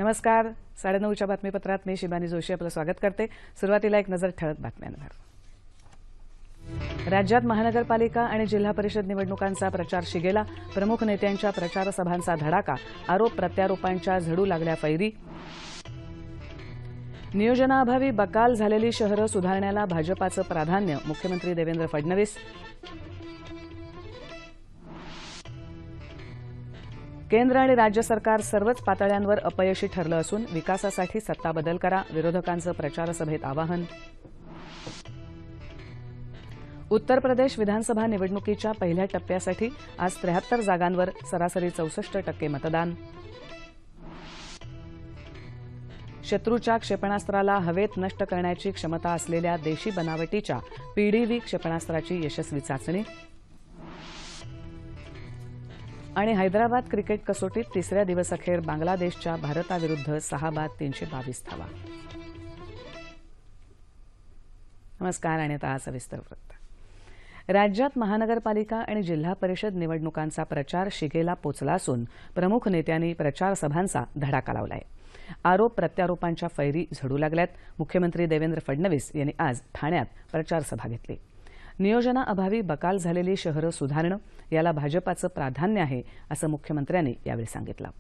नमस्कार. 9:30च्या बातमीपत्रात मी शिबानी जोशी आपलं स्वागत करते. सुरुवातीला एक नजर ठळक बातम्यांवर. राज्यात महानगरपालिका आणि जिल्हा परिषद निवडणुकांचा प्रचार शिगेला. प्रमुख नेत्यांच्या प्रचार सभांचा धडाका. आरोप प्रत्यारोपांच्या झडू लागल्या फैरी. नियोजनाअभावी बकाल झालेली शहरं सुधारण्याला भाजपाचं प्राधान्य. मुख्यमंत्री देवेंद्र फडणवीस. केंद्र आणि राज्य सरकार सर्वच पातळ्यांवर अपयशी ठरलं असून विकासासाठी सत्ता बदल करा. विरोधकांचं प्रचारसभेत आवाहन. उत्तर प्रदेश विधानसभा निवडणुकीच्या पहिल्या टप्प्यासाठी आज 73 जागांवर सरासरी 64% मतदान. शत्रूच्या क्षेपणास्त्राला हवेत नष्ट करण्याची क्षमता असलेल्या देशी बनावटीच्या पीडीव्ही क्षेपणास्त्राची यशस्वी चाचणी. आणि हैदराबाद क्रिकेट कसोटीत तिसऱ्या दिवसअखेर बांगलादेशच्या भारताविरुद्ध 6-322 धावा. नमस्कार. आणि आता सविस्तर वृत्त. राज्यात महानगरपालिका आणि जिल्हा परिषद निवडणुकांचा प्रचार शिगेला पोचला असून प्रमुख नेत्यांनी प्रचार सभांचा धडाका लावलाय. आरोप प्रत्यारोपांच्या फैरी झडू लागल्यात. मुख्यमंत्री देवेंद्र फडणवीस यांनी आज ठाण्यात प्रचार सभा घेतली. नियोजनाअभावी बकाल झालेली शहरं सुधारणं याला भाजपाचं प्राधान्य आहे असं मुख्यमंत्र्यांनी यावेळी सांगितलं.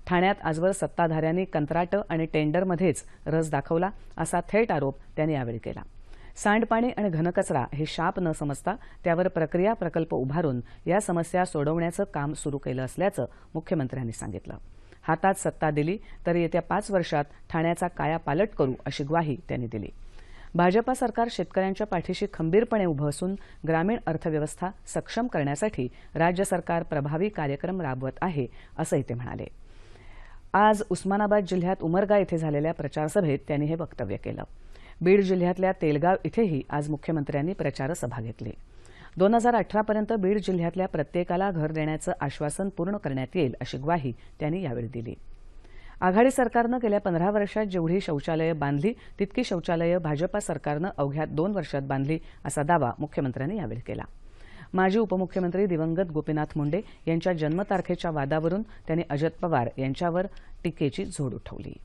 ठाण्यात आजवर सत्ताधाऱ्यांनी कंत्राटं आणि टेंडरमध्येच रस दाखवला असा थेट आरोप त्यांनी यावेळी केला. सांडपाणी आणि घनकचरा हे शाप न समजता त्यावर प्रक्रिया प्रकल्प उभारून या समस्या सोडवण्याचं काम सुरू केलं असल्याचं मुख्यमंत्र्यांनी सांगितलं. हातात सत्ता दिली तर येत्या 5 वर्षात ठाण्याचा कायापालट करू अशी ग्वाही त्यांनी दिली. भाजपा सरकार शेतकऱ्यांच्या पाठीशी खंबीरपणे उभं असून ग्रामीण अर्थव्यवस्था सक्षम करण्यासाठी राज्य सरकार प्रभावी कार्यक्रम राबवत आहे असंही ते म्हणाले. आज उस्मानाबाद जिल्ह्यात उमरगा इथे झालेल्या प्रचारसभेत त्यांनी हे वक्तव्य केलं. बीड जिल्ह्यातल्या तेलगाव इथेही आज मुख्यमंत्र्यांनी प्रचारसभा घेतली. 2018 पर्यंत बीड जिल्ह्यातल्या प्रत्येकाला घर देण्याचं आश्वासन पूर्ण करण्यात येईल अशी ग्वाही त्यांनी यावेळी दिली. आघाडी सरकारनं गेल्या 15 वर्षात जेवढी शौचालयं बांधली तितकी शौचालयं भाजपा सरकारनं अवघ्या 2 वर्षात बांधली असा दावा मुख्यमंत्र्यांनी यावेळी केला. माजी उपमुख्यमंत्री दिवंगत गोपीनाथ मुंडे यांच्या जन्मतारखेच्या वादावरून त्यांनी अजित पवार यांच्यावर टीकेची झोड उठवली.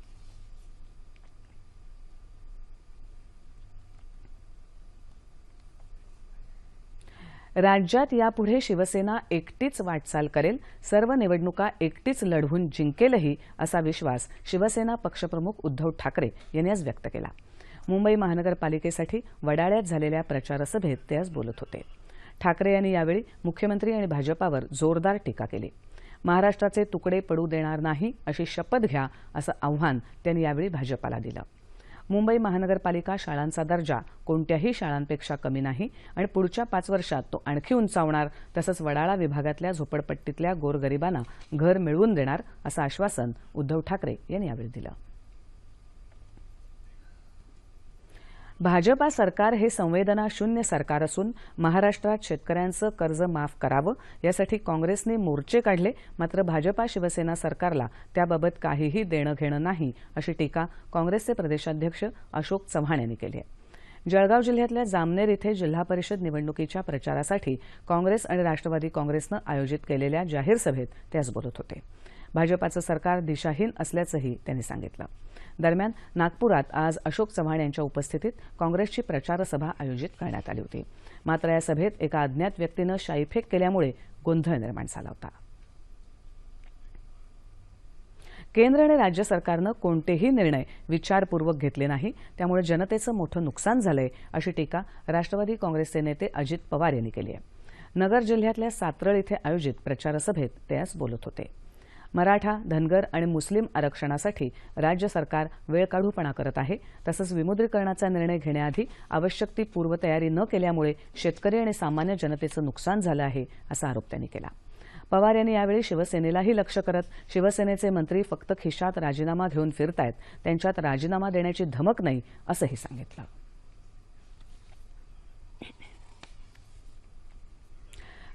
राज्यात यापुढे शिवसेना एकटीच वाटचाल करेल. सर्व निवडणुका एकटीच लढवून जिंकेलही असा विश्वास शिवसेना पक्षप्रमुख उद्धव ठाकरे यांनी आज व्यक्त केला. मुंबई महानगरपालिकेसाठी वडाळ्यात झालेल्या प्रचारसभेत ते आज बोलत होते. ठाकरे यांनी यावेळी मुख्यमंत्री आणि भाजपावर जोरदार टीका केली. महाराष्ट्राचे तुकडे पडू देणार नाही अशी शपथ घ्या असं आव्हान त्यांनी यावेळी भाजपाला दिलं. मुंबई महानगरपालिका शाळांचा दर्जा कोणत्याही शाळांपेक्षा कमी नाही आणि पुढच्या 5 वर्षात तो आणखी उंचावणार. तसंच वडाळा विभागातल्या झोपडपट्टीतल्या गोरगरिबांना घर मिळवून देणार असं आश्वासन उद्धव ठाकरे यांनी यावेळी दिलं. भाजपा सरकार हे संवेदनाशून्य सरकार असून महाराष्ट्रात शेतकऱ्यांचं कर्ज माफ करावं यासाठी काँग्रेसने मोर्चे काढले. मात्र भाजपा शिवसेना सरकारला त्याबाबत काहीही देणं घेणं नाही अशी टीका काँग्रेसचे प्रदेशाध्यक्ष अशोक चव्हाण यांनी केली आहे. जळगाव जिल्ह्यातल्या जामनेर इथे जिल्हा परिषद निवडणुकीच्या प्रचारासाठी काँग्रेस आणि राष्ट्रवादी काँग्रेसनं आयोजित केलेल्या जाहीर सभेत ते आज बोलत होते. भाजपाचं सरकार दिशाहीन असल्याचंही त्यांनी सांगितलं. दरम्यान नागपुरात आज अशोक चव्हाण यांच्या उपस्थितीत काँग्रेसची प्रचारसभा आयोजित करण्यात आली होती. मात्र या सभेत एका अज्ञात व्यक्तीनं शाईफेक केल्यामुळे गोंधळ निर्माण झाला होता. केंद्र आणि राज्य सरकारनं कोणतेही निर्णय विचारपूर्वक घेतले नाही, त्यामुळे जनतेचं मोठं नुकसान झालंय अशी टीका राष्ट्रवादी काँग्रेसचे नेते अजित पवार यांनी केली आहे. नगर जिल्ह्यातल्या सातरळ इथे आयोजित प्रचारसभेत ते आज बोलत होते. मराठा, धनगर आणि मुस्लिम आरक्षणासाठी राज्य सरकार वेळकाढूपणा करत आहे. तसंच विमुद्रीकरणाचा निर्णय घेण्याआधी आवश्यक ती पूर्वतयारी न केल्यामुळे शेतकरी आणि सामान्य जनतेचं नुकसान झालं आहे असा आरोप त्यांनी केला. पवार यांनी यावेळी शिवसेनेलाही लक्ष्य करत शिवसेनेचे मंत्री फक्त खिशात राजीनामा घेऊन फिरतायत, त्यांच्यात राजीनामा देण्याची धमक नाही असंही सांगितलं.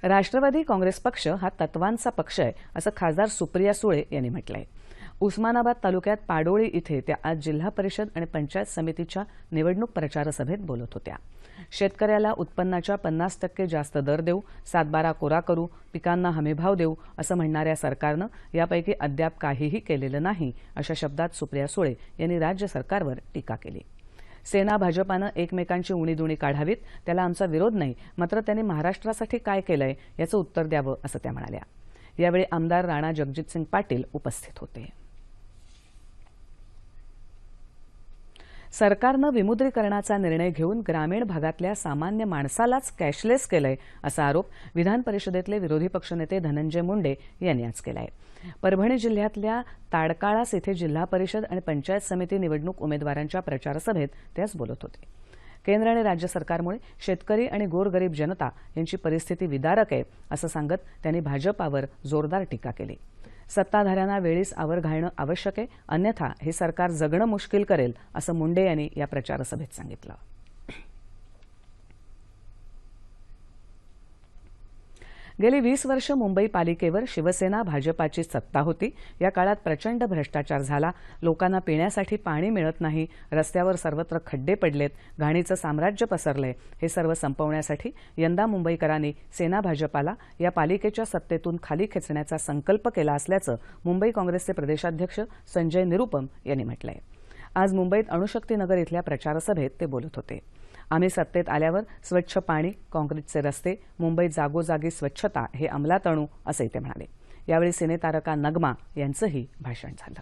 राष्ट्रवादी काँग्रेस पक्ष हा तत्वांचा पक्ष आहे असं खासदार सुप्रिया सुळे यांनी म्हटलंय. उस्मानाबाद तालुक्यात पाडोळी इथे त्या आज जिल्हा परिषद आणि पंचायत समितीच्या निवडणूक प्रचार सभेत बोलत होत्या. शेतकऱ्याला उत्पन्नाच्या 50% जास्त दर देऊ, 7/12 कोरा करू, पिकांना हमीभाव देऊ असं म्हणणाऱ्या सरकारनं यापैकी अद्याप काहीही केलेलं नाही अशा शब्दात सुप्रिया सुळे यांनी राज्य सरकारवर टीका केली. सेना भाजपानं एकमेकांची उणीधुणी काढावीत, त्याला आमचा विरोध नाही, मात्र त्यांनी महाराष्ट्रासाठी काय केलंय याचं उत्तर द्यावं असं त्या म्हणाल्या. यावेळी आमदार राणा जगजितसिंग पाटील उपस्थित होते. सरकारनं विमुद्रीकरणाचा निर्णय घेऊन ग्रामीण भागातल्या सामान्य माणसालाच कॅशलेस केलंय असा आरोप विधान परिषदेतले विरोधी पक्षनेते धनंजय मुंडे यांनी आज केला आहे. परभणी जिल्ह्यातल्या ताडकाळास इथे जिल्हा परिषद आणि पंचायत समिती निवडणूक उमेदवारांच्या प्रचारसभेत ते आज बोलत होते. केंद्र आणि राज्य सरकारमुळे शेतकरी आणि गोरगरीब जनता यांची परिस्थिती विदारक आहे असं सांगत त्यांनी भाजपावर जोरदार टीका केली. सत्ताधाऱ्यांना वेळीच आवर घालणं आवश्यक आहे, अन्यथा हे सरकार जगणं मुश्किल करेल असं मुंडे यांनी या प्रचारसभेत सांगितलं. गेली 20 वर्ष मुंबई पालिकेवर शिवसेना भाजपाची सत्ता होती. या काळात प्रचंड भ्रष्टाचार झाला, लोकांना पिण्यासाठी पाणी मिळत नाही, रस्त्यावर सर्वत्र खड्डे पडलेत, घाणीचं साम्राज्य पसरलंय. हे सर्व संपवण्यासाठी यंदा मुंबईकरांनी सेना भाजपाला या पालिकेच्या सत्तेतून खाली खेचण्याचा संकल्प केला असल्याचं मुंबई काँग्रेसचे प्रदेशाध्यक्ष संजय निरुपम यांनी म्हटलंय. आज मुंबईत अणुशक्तीनगर इथल्या प्रचारसभेत ते बोलत होते. आम्ही सत्तेत आल्यावर स्वच्छ पाणी, काँक्रीटचे रस्ते, मुंबईत जागोजागी स्वच्छता हे अंमलात आणू असंही ते म्हणाले. यावेळी सिनेतारका नगमा यांचंही भाषण झालं.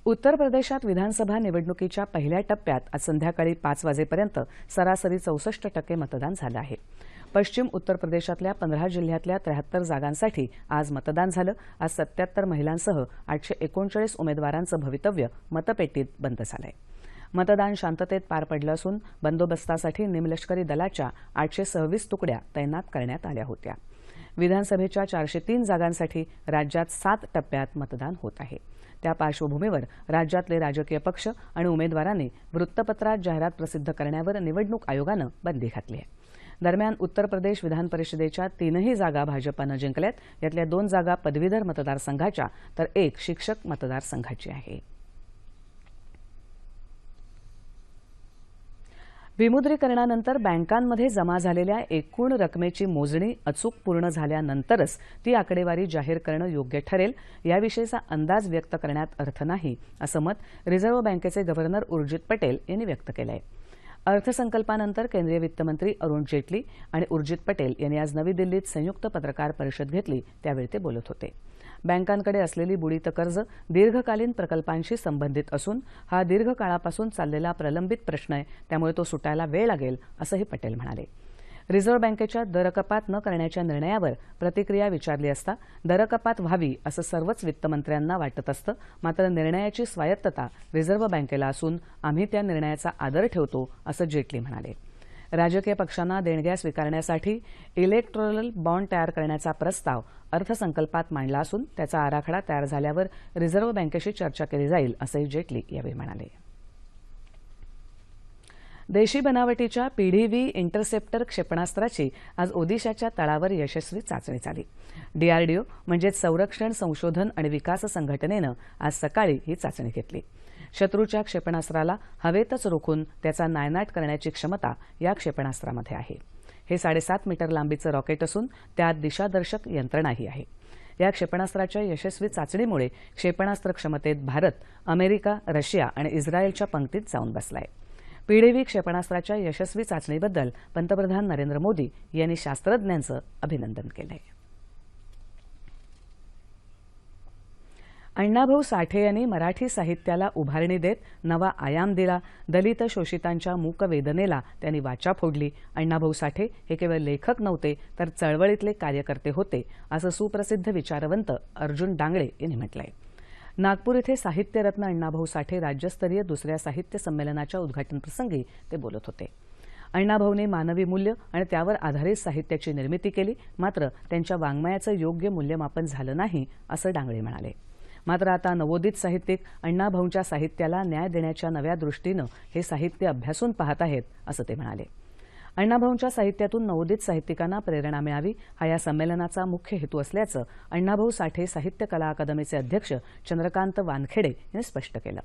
उत्तर प्रदेशात विधानसभा निवडणुकीच्या पहिल्या टप्प्यात आज संध्याकाळी 5 वाजेपर्यंत सरासरी 64% मतदान झालं आहे. पश्चिम उत्तर प्रदेशातल्या 15 जिल्ह्यातल्या 73 जागांसाठी आज मतदान झालं. आज 77 महिलांसह 839 उमेदवारांचं भवितव्य मतपेटीत बंद झालंय. मतदान शांततेत पार पडलं असून बंदोबस्तासाठी निमलष्करी दलाच्या 826 तुकड्या तैनात करण्यात आल्या होत्या. विधानसभेच्या 403 जागांसाठी राज्यात 7 टप्प्यात मतदान होत आहे. त्या पार्श्वभूमीवर राज्यातले राजकीय पक्ष आणि उमेदवारांनी वृत्तपत्रात जाहिरात प्रसिद्ध करण्यावर निवडणूक आयोगानं बंदी घातली आहे. दरम्यान उत्तर प्रदेश विधान परिषदेच्या 3ही जागा भाजपानं जिंकल्यात. यातल्या 2 जागा पदवीधर मतदारसंघाच्या तर 1 शिक्षक मतदारसंघाची आहे. विमुद्रीकरणानंतर बँकांमध्ये जमा झालेल्या एकूण रकमेची मोजणी अचूक पूर्ण झाल्यानंतरच ती आकडेवारी जाहीर करणं योग्य ठरेल, याविषयीचा अंदाज व्यक्त करण्यात अर्थ नाही असं मत रिझर्व्ह बँकेचे गव्हर्नर उर्जित पटेल यांनी व्यक्त केलं आहे. अर्थसंकल्पानंतर केंद्रीय वित्तमंत्री अरुण जेटली आणि उर्जित पटेल यांनी आज नवी दिल्लीत संयुक्त पत्रकार परिषद घेतली, त्यावेळी ते बोलत होते. बँकांकडे असलेली बुडीत कर्ज दीर्घकालीन प्रकल्पांशी संबंधित असून हा दीर्घकाळापासून चाललेला प्रलंबित प्रश्न आहे, त्यामुळे तो सुटायला वेळ लागेल असंही पटेल म्हणाले. रिझर्व्ह बँकेच्या दरकपात न करण्याच्या निर्णयावर प्रतिक्रिया विचारली असता दरकपात व्हावी असं सर्वच वित्तमंत्र्यांना वाटत असतं, मात्र निर्णयाची स्वायत्तता रिझर्व्ह बँकेला असून आम्ही त्या निर्णयाचा आदर ठेवतो असं जेटली म्हणाले. राजकीय पक्षांना देणग्या स्वीकारण्यासाठी इलेक्टोरल बॉन्ड तयार करण्याचा प्रस्ताव अर्थसंकल्पात मांडला असून त्याचा आराखडा तयार झाल्यावर रिझर्व्ह बँकेशी चर्चा केली जाईल असंही जेटली यावेळी म्हणाले. देशी बनावटीच्या पीडीव्ही इंटरसेप्टर क्षेपणास्त्राची आज ओदिशाच्या तळावर यशस्वी चाचणी झाली. डीआरडीओ म्हणजेच संरक्षण संशोधन आणि विकास संघटनेनं आज सकाळी ही चाचणी घेतली. शत्रूच्या क्षेपणास्त्राला हवेतच रोखून त्याचा नायनाट करण्याची क्षमता या क्षेपणास्त्रामध्ये आहे. हे 7.5 मीटर लांबीचं रॉकेट असून त्यात दिशादर्शक यंत्रणाही आहे. या क्षेपणास्त्राच्या यशस्वी चाचणीमुळे क्षेपणास्त्र क्षमतेत भारत, अमेरिका, रशिया आणि इस्रायलच्या पंक्तीत जाऊन बसलाय. पीडीव्ही क्षेपणास्त्राच्या यशस्वी चाचणीबद्दल पंतप्रधान नरेंद्र मोदी यांनी शास्त्रज्ञांचं अभिनंदन केलं आहे. अण्णाभाऊ साठे यांनी मराठी साहित्याला उभारणी देत नवा आयाम दिला. दलित शोषितांच्या मूकवेदनेला त्यांनी वाचा फोडली. अण्णाभाऊ साठे हे केवळ लेखक नव्हते तर चळवळीतले कार्यकर्ते होते असं सुप्रसिद्ध विचारवंत अर्जुन डांगळे यांनी म्हटलंय. नागपूर इथे साहित्यरत्न अण्णाभाऊ साठे राज्यस्तरीय 2ऱ्या साहित्य संमेलनाच्या उद्घाटनप्रसंगी ते बोलत होते. अण्णाभाऊंनी मानवी मूल्य आणि त्यावर आधारित साहित्याची निर्मिती केली, मात्र त्यांच्या वाङ्मयाचं योग्य मूल्यमापन झालं नाही असं डांगळे म्हणाले. मात्र आता नवोदित साहित्यिक अण्णाभाऊंच्या साहित्याला न्याय देण्याच्या नव्या दृष्टीनं हे साहित्य अभ्यासून पाहत आहेत असं ते म्हणाले. अण्णाभाऊंच्या साहित्यातून नवोदित साहित्यिकांना प्रेरणा मिळावी हा या संमेलनाचा मुख्य हेतू असल्याचं अण्णाभाऊ साठे साहित्य कला अकादमीचे अध्यक्ष चंद्रकांत वानखेडे यांनी स्पष्ट केलं.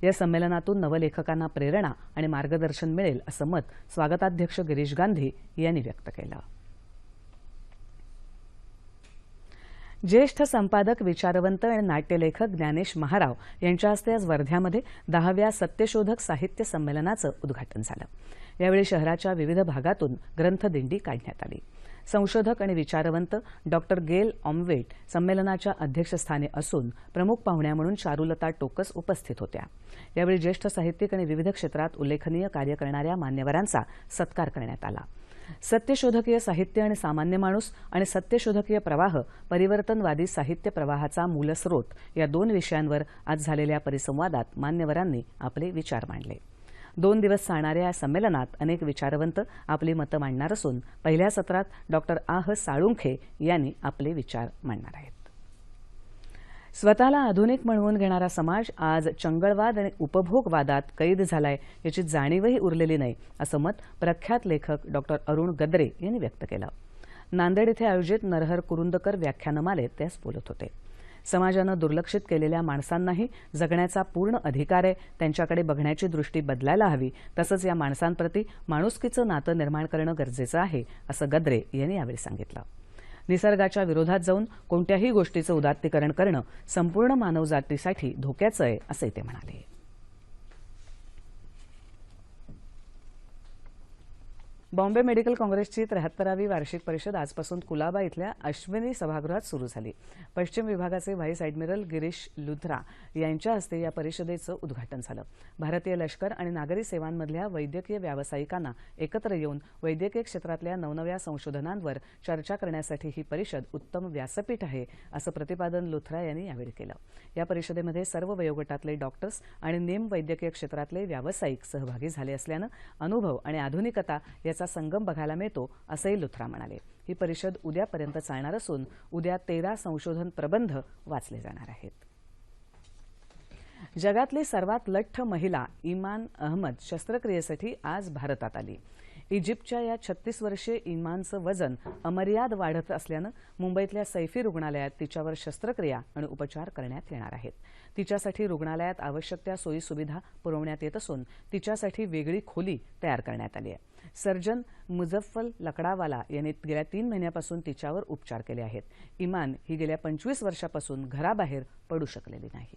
या संमेलनातून नवलेखकांना प्रेरणा आणि मार्गदर्शन मिळेल असं मत स्वागताध्यक्ष गिरीश गांधी यांनी व्यक्त केलं. ज्येष्ठ संपादक, विचारवंत आणि नाट्यलेखक ज्ञानेश महाराव यांच्या हस्ते आज वर्ध्यामध्ये 10व्या सत्यशोधक साहित्य संमेलनाचं उद्घाटन झालं. यावेळी शहराच्या विविध भागातून ग्रंथदिंडी काढण्यात आली. संशोधक आणि विचारवंत डॉक्टर गेल ऑम्वेट संमेलनाच्या अध्यक्षस्थानी असून प्रमुख पाहुण्या म्हणून चारुलता टोकस उपस्थित होत्या. यावेळी ज्येष्ठ साहित्यिक आणि विविध क्षेत्रात उल्लेखनीय कार्य करणाऱ्या मान्यवरांचा सत्कार करण्यात आला. सत्यशोधकीय साहित्य आणि सामान्य माणूस आणि सत्यशोधकीय प्रवाह, परिवर्तनवादी साहित्य प्रवाहाचा मूलस्रोत या 2 विषयांवर आज झालेल्या परिसंवादात मान्यवरांनी आपले विचार मांडले. 2 दिवस चालणाऱ्या या संमेलनात अनेक विचारवंत आपली मतं मांडणार असून पहिल्या सत्रात डॉक्टर आह साळुंखे यांनी आपले विचार मांडणार आहेत. स्वतःला आधुनिक म्हणवून घेणारा समाज आज चंगळवाद आणि उपभोगवादात कैद झालाय याची जाणीवही उरलेली नाही, असं मत प्रख्यात लेखक डॉक्टर अरुण गद्रे यांनी व्यक्त केलं. नांदेड येथे आयोजित नरहर कुरुंदकर व्याख्यानमालेत ते बोलत होते. समाजानं दुर्लक्षित केलेल्या माणसांनाही जगण्याचा पूर्ण अधिकार आहे. त्यांच्याकडे बघण्याची दृष्टी बदलायला हवी. तसंच या माणसांप्रती माणुसकीचं नातं निर्माण करणं गरजेचं आहे, असं गद्रे यांनी यावेळी सांगितलं. निसर्गाच्या विरोधात जाऊन कोणत्याही गोष्टीचं उदात्तीकरण करणं संपूर्ण मानवजातीसाठी धोक्याचं आहे, असंही ते म्हणाले. बॉम्बे मेडिकल काँग्रेसची 73वी वार्षिक परिषद आजपासून कुलाबा इथल्या अश्विनी सभागृहात सुरू झाली. पश्चिम विभागाचे व्हाईस ॲडमिरल गिरीश लुथरा यांच्या हस्ते या परिषदेचं उद्घाटन झालं. भारतीय लष्कर आणि नागरी सेवांमधल्या वैद्यकीय व्यावसायिकांना एकत्र येऊन वैद्यकीय क्षेत्रातल्या नवनव्या संशोधनांवर चर्चा करण्यासाठी ही परिषद उत्तम व्यासपीठ आहे, असं प्रतिपादन लुथरा यांनी यावेळी केलं. या परिषदेमध्ये सर्व वयोगटातले डॉक्टर्स आणि निम वैद्यकीय क्षेत्रातले व्यावसायिक सहभागी झाले असल्यानं अनुभव आणि आधुनिकता याचा संगम बघायला मिळतो, असंही लुथरा म्हणाले. ही परिषद उद्यापर्यंत चालणार असून उद्या 13 संशोधन प्रबंध वाचले जाणार आहेत. जगातली सर्वात लठ्ठ महिला इमान अहमद शस्त्रक्रियेसाठी आज भारतात आली. इजिप्तच्या या 36 वर्षीय इमानचं वजन अमर्याद वाढत असल्यानं मुंबईतल्या सैफी रुग्णालयात तिच्यावर शस्त्रक्रिया आणि उपचार करण्यात येणार आहेत. तिच्यासाठी रुग्णालयात आवश्यक त्या सोयीसुविधा पुरवण्यात येत असून तिच्यासाठी वेगळी खोली तयार करण्यात आली आहे. सर्जन मुझफ्फल लकडावाला यांनी गेल्या 3 महिन्यापासून तिच्यावर उपचार केले आहेत. इमान ही गेल्या 25 वर्षापासून घराबाहेर पडू शकलेली नाही.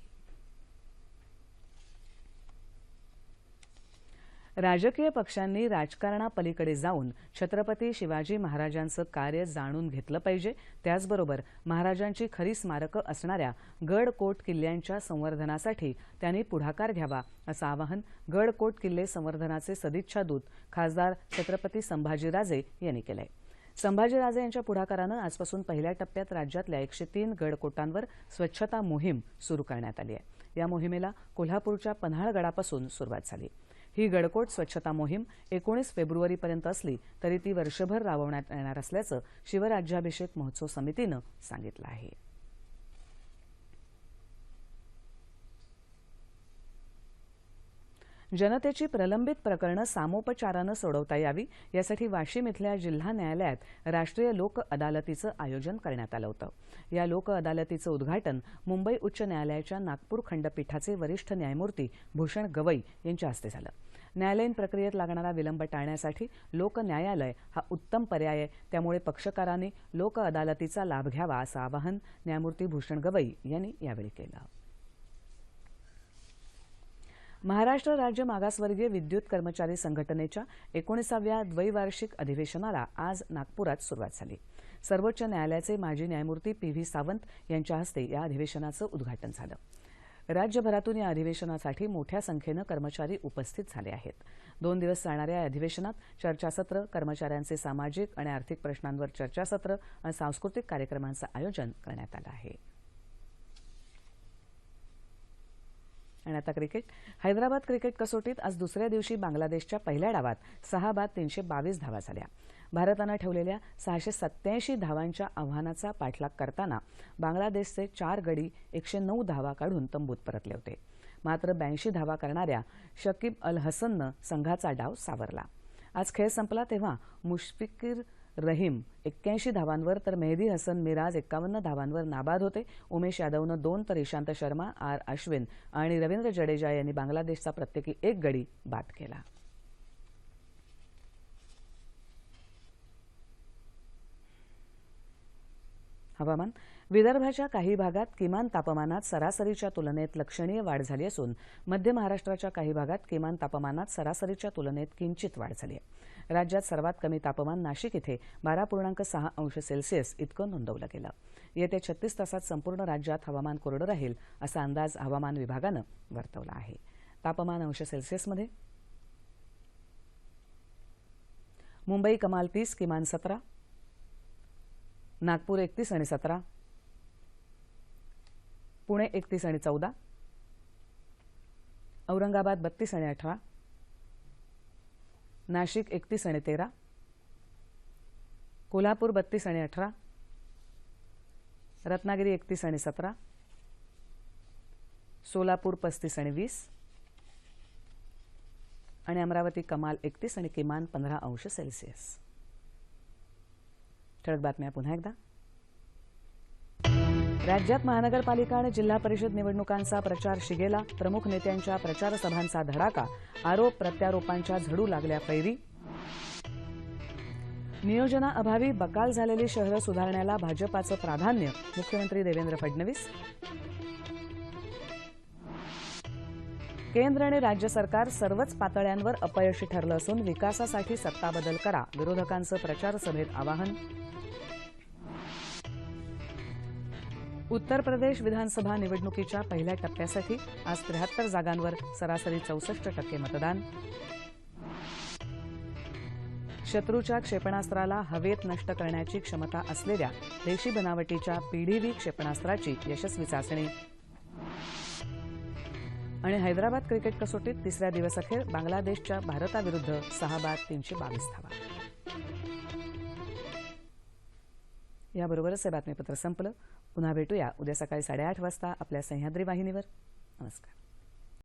राजकीय पक्षांनी राजकारणापलीकडे जाऊन छत्रपती शिवाजी महाराजांचं कार्य जाणून घेतलं पाहिजे. त्याचबरोबर महाराजांची खरी स्मारकं असणाऱ्या गड कोट किल्ल्यांच्या संवर्धनासाठी त्यांनी पुढाकार घ्यावा, असं आवाहन गड कोट किल्ले संवर्धनाचे सदिच्छा दूत खासदार छत्रपती संभाजीराजे यांनी केलंय. संभाजीराजे यांच्या पुढाकारानं आजपासून पहिल्या टप्प्यात राज्यातल्या 103 गडकोटांवर स्वच्छता मोहीम सुरू करण्यात आली आहे. या मोहिमेला कोल्हापूरच्या पन्हाळगडापासून सुरुवात झाली. ही गडकोट स्वच्छता मोहीम 19 फेब्रुवारीपर्यंत असली तरी ती वर्षभर राबवण्यात येणार असल्याचं शिवराज्याभिषेक महोत्सव समितीनं सांगितलं आहे. जनतेची प्रलंबित प्रकरणं सामोपचारानं सोडवता यावी यासाठी वाशिम इथल्या जिल्हा न्यायालयात राष्ट्रीय लोक अदालतीचं आयोजन करण्यात आलं होतं. या लोक अदालतीचं उद्घाटन मुंबई उच्च न्यायालयाच्या नागपूर खंडपीठाचे वरिष्ठ न्यायमूर्ती भूषण गवई यांच्या हस्ते झालं. न्यायालयीन प्रक्रियेत लागणारा विलंब टाळण्यासाठी लोक न्यायालय हा उत्तम पर्याय आहे. त्यामुळे पक्षकारांनी लोक अदालतीचा लाभ घ्यावा, असं आवाहन न्यायमूर्ती भूषण गवई यांनी यावेळी केलं. महाराष्ट्र राज्य मागासवर्गीय विद्युत कर्मचारी संघटनेच्या 19व्या द्वैवार्षिक अधिवेशनाला आज नागपुरात सुरुवात झाली. सर्वोच्च न्यायालयाचे माजी न्यायमूर्ती पी.व्ही. सावंत यांच्या हस्ते या अधिवेशनाचं उद्घाटन झालं. राज्यभरातून या अधिवेशनासाठी मोठ्या संख्येनं कर्मचारी उपस्थित झाले आहेत. 2 दिवस चालणाऱ्या या अधिवेशनात चर्चासत्र, कर्मचाऱ्यांचे सामाजिक आणि आर्थिक प्रश्नांवर चर्चासत्र आणि सांस्कृतिक कार्यक्रमांचं आयोजन करण्यात आलं आहे. आणि आता क्रिकेट. हैदराबाद क्रिकेट कसोटीत आज दुसऱ्या दिवशी बांगलादेशच्या पहिल्या डावात 6 बाद 322 धावा झाल्या. भारतानं ठेवलेल्या 687 धावांच्या आव्हानाचा पाठलाग करताना बांगलादेशचे 4 गडी 109 धावा काढून तंबूत परतले होते. मात्र 82 धावा करणाऱ्या शकीब अल हसननं संघाचा डाव सावरला. आज खेळ संपला तेव्हा मुशफिकीर रहीम 81 धावांवर तर मेहदी हसन मिराज 51 धावांवर नाबाद होते. उमेश यादवनं 2 तर इशांत शर्मा, आर अश्विन आणि रवींद्र जडेजा यांनी बांगलादेशचा प्रत्येकी 1 गडी बाद केला. हवामान. विदर्भाच्या काही भागात किमान तापमानात सरासरीच्या तुलनेत लक्षणीय वाढ झाली असून मध्य महाराष्ट्राच्या काही भागात किमान तापमानात सरासरीच्या तुलनेत किंचित वाढ झाली आहे. राज्यात सर्वात कमी तापमान नाशिक इथे 12.6 अंश सेल्सिअस इतकं नोंदवलं गेलं. येत्या 36 तासात संपूर्ण राज्यात हवामान कोरडं राहील असा अंदाज हवामान विभागानं वर्तवला आहे. तापमान अंश सेल्सिअसमध्ये मुंबई कमाल 30, किमान 17, नागपूर 31 आणि 17, पुणे 31 आणि 14, औरंगाबाद 32 आणि 18, नाशिक 31 आणि 13, कोल्हापूर 32 आणि 18, रत्नागिरी 31 आणि 17, सोलापूर 35 आणि 20 आणि अमरावती कमाल 31 आणि किमान 15 अंश सेल्सिअस. ठळक बातम्या पुन्हा एकदा. राज्यात महानगरपालिका आणि जिल्हा परिषद निवडणुकांचा प्रचार शिगेला. प्रमुख नेत्यांच्या प्रचार सभांचा धडाका. आरोप प्रत्यारोपांच्या झडू लागल्या फैरी. नियोजनाअभावी बकाल झालेली शहरं सुधारण्याला भाजपाचं प्राधान्य. मुख्यमंत्री देवेंद्र फडणवीस. केंद्र आणि राज्य सरकार सर्वच पातळ्यांवर अपयशी ठरलं असून विकासासाठी सत्ताबदल करा. विरोधकांचं प्रचार सभेत आवाहन. उत्तर प्रदेश विधानसभा निवडणुकीच्या पहिल्या टप्प्यासाठी आज 73 जागांवर सरासरी 64% मतदान. शत्रूच्या क्षेपणास्त्राला हवेत नष्ट करण्याची क्षमता असलेल्या देशी बनावटीच्या PDV क्षेपणास्त्राची यशस्वी चाचणी. आणि हैदराबाद क्रिकेट कसोटीत तिसऱ्या दिवसअखेर बांगलादेशच्या भारताविरुद्ध 6 बाद 322 धावा. याबरोबरच हे बातमीपत्र संपलं. पुन्हा भेटूया उद्या सकाळी 8:30 वाजता आपल्या सह्याद्री वाहिनीवर. नमस्कार.